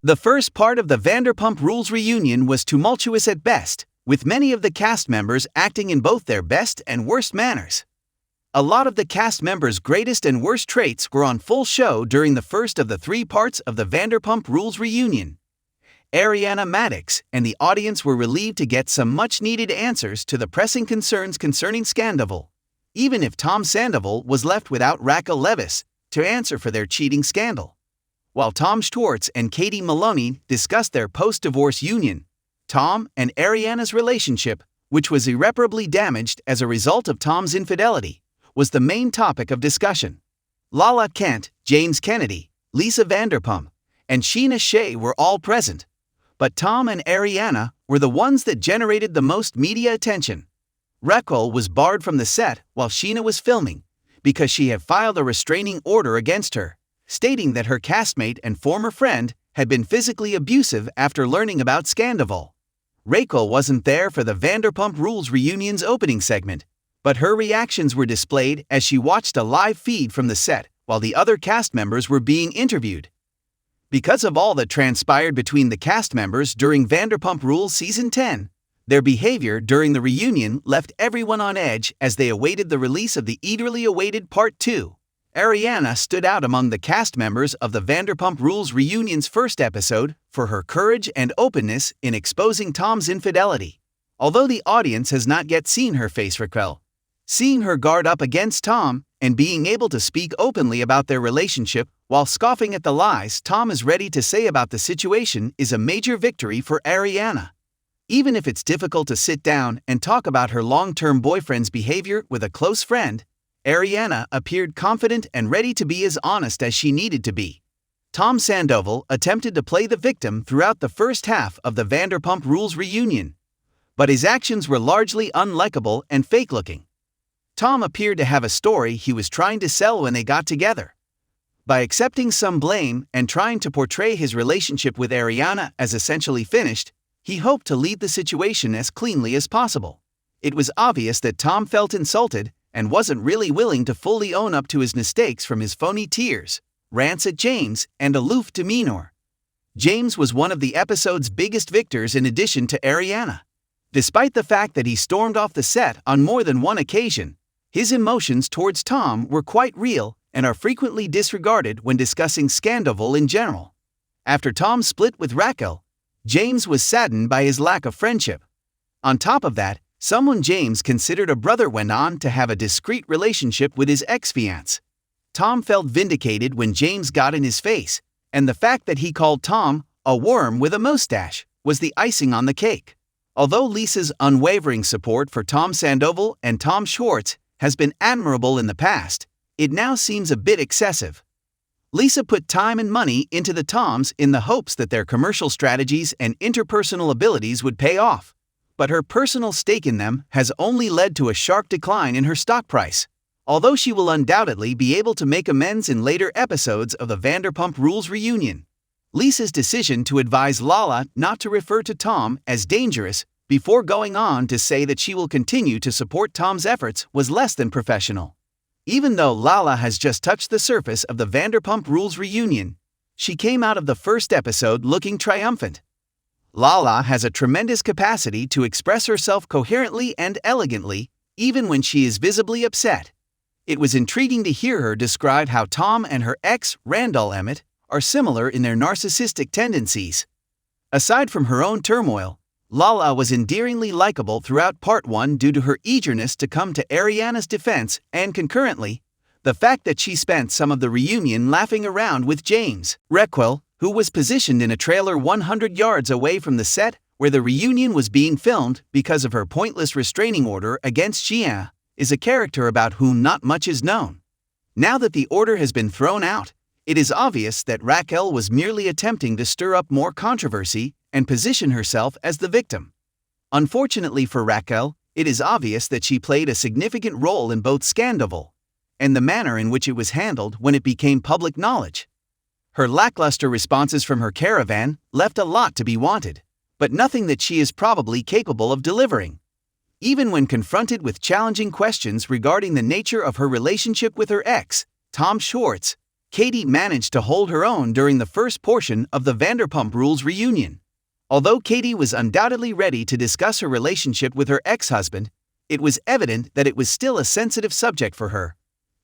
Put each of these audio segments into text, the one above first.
The first part of the Vanderpump Rules reunion was tumultuous at best, with many of the cast members acting in both their best and worst manners. A lot of the cast members' greatest and worst traits were on full show during the first of the 3 parts of the Vanderpump Rules reunion. Ariana, Maddox, and the audience were relieved to get some much-needed answers to the pressing concerns concerning Sandoval, even if Tom Sandoval was left without Raquel to answer for their cheating scandal. While Tom Schwartz and Katie Maloney discussed their post-divorce union, Tom and Ariana's relationship, which was irreparably damaged as a result of Tom's infidelity, was the main topic of discussion. Lala Kent, James Kennedy, Lisa Vanderpump, and Scheana were all present, but Tom and Ariana were the ones that generated the most media attention. Raquel was barred from the set while Scheana was filming because she had filed a restraining order against her, stating that her castmate and former friend had been physically abusive after learning about Sandoval. Raquel wasn't there for the Vanderpump Rules reunion's opening segment, but her reactions were displayed as she watched a live feed from the set while the other cast members were being interviewed. Because of all that transpired between the cast members during Vanderpump Rules Season 10, their behavior during the reunion left everyone on edge as they awaited the release of the eagerly awaited Part 2. Ariana stood out among the cast members of the Vanderpump Rules reunion's first episode for her courage and openness in exposing Tom's infidelity. Although the audience has not yet seen her face Raquel, seeing her guard up against Tom and being able to speak openly about their relationship while scoffing at the lies Tom is ready to say about the situation is a major victory for Ariana. Even if it's difficult to sit down and talk about her long-term boyfriend's behavior with a close friend, Ariana appeared confident and ready to be as honest as she needed to be. Tom Sandoval attempted to play the victim throughout the first half of the Vanderpump Rules reunion, but his actions were largely unlikable and fake-looking. Tom appeared to have a story he was trying to sell when they got together. By accepting some blame and trying to portray his relationship with Ariana as essentially finished, he hoped to leave the situation as cleanly as possible. It was obvious that Tom felt insulted and wasn't really willing to fully own up to his mistakes from his phony tears, rants at James, and aloof demeanor. James was one of the episode's biggest victors in addition to Ariana. Despite the fact that he stormed off the set on more than one occasion, his emotions towards Tom were quite real and are frequently disregarded when discussing Sandoval in general. After Tom split with Raquel, James was saddened by his lack of friendship. On top of that, someone James considered a brother went on to have a discreet relationship with his ex-fiancée. Tom felt vindicated when James got in his face, and the fact that he called Tom a worm with a mustache was the icing on the cake. Although Lisa's unwavering support for Tom Sandoval and Tom Schwartz has been admirable in the past, it now seems a bit excessive. Lisa put time and money into the Toms in the hopes that their commercial strategies and interpersonal abilities would pay off, but her personal stake in them has only led to a sharp decline in her stock price. Although she will undoubtedly be able to make amends in later episodes of the Vanderpump Rules reunion, Lisa's decision to advise Lala not to refer to Tom as dangerous before going on to say that she will continue to support Tom's efforts was less than professional. Even though Lala has just touched the surface of the Vanderpump Rules reunion, she came out of the first episode looking triumphant. Lala has a tremendous capacity to express herself coherently and elegantly, even when she is visibly upset. It was intriguing to hear her describe how Tom and her ex, Randall Emmett, are similar in their narcissistic tendencies. Aside from her own turmoil, Lala was endearingly likable throughout Part 1 due to her eagerness to come to Ariana's defense and concurrently, the fact that she spent some of the reunion laughing around with James. Raquel, who was positioned in a trailer 100 yards away from the set where the reunion was being filmed because of her pointless restraining order against Scheana, is a character about whom not much is known. Now that the order has been thrown out, it is obvious that Raquel was merely attempting to stir up more controversy and position herself as the victim. Unfortunately for Raquel, it is obvious that she played a significant role in both Sandoval and the manner in which it was handled when it became public knowledge. Her lackluster responses from her caravan left a lot to be wanted, but nothing that she is probably capable of delivering. Even when confronted with challenging questions regarding the nature of her relationship with her ex, Tom Schwartz, Katie managed to hold her own during the first portion of the Vanderpump Rules reunion. Although Katie was undoubtedly ready to discuss her relationship with her ex-husband, it was evident that it was still a sensitive subject for her.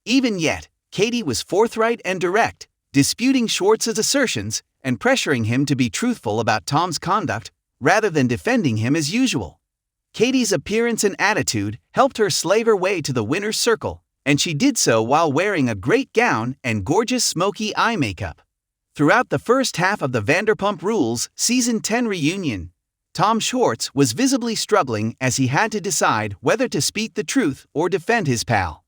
Even yet, Katie was forthright and direct, disputing Schwartz's assertions and pressuring him to be truthful about Tom's conduct rather than defending him as usual. Katie's appearance and attitude helped her slave her way to the winner's circle, and she did so while wearing a great gown and gorgeous smoky eye makeup. Throughout the first half of the Vanderpump Rules Season 10 reunion, Tom Schwartz was visibly struggling as he had to decide whether to speak the truth or defend his pal.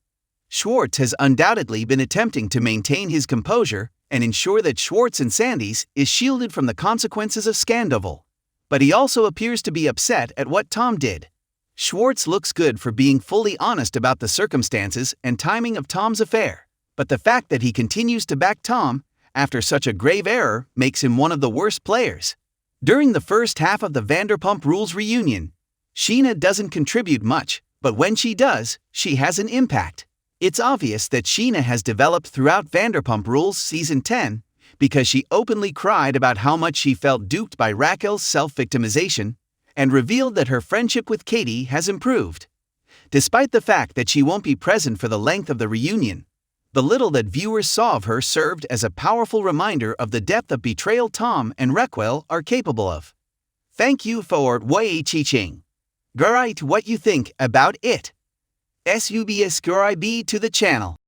Schwartz has undoubtedly been attempting to maintain his composure and ensure that Schwartz and Sandy's is shielded from the consequences of Sandoval. But he also appears to be upset at what Tom did. Schwartz looks good for being fully honest about the circumstances and timing of Tom's affair, but the fact that he continues to back Tom after such a grave error makes him one of the worst players. During the first half of the Vanderpump Rules reunion, Scheana doesn't contribute much, but when she does, she has an impact. It's obvious that Scheana has developed throughout Vanderpump Rules Season 10 because she openly cried about how much she felt duped by Raquel's self-victimization and revealed that her friendship with Katie has improved. Despite the fact that she won't be present for the length of the reunion, the little that viewers saw of her served as a powerful reminder of the depth of betrayal Tom and Raquel are capable of. Thank you for watching. Write what you think about it. Subscribe to the channel.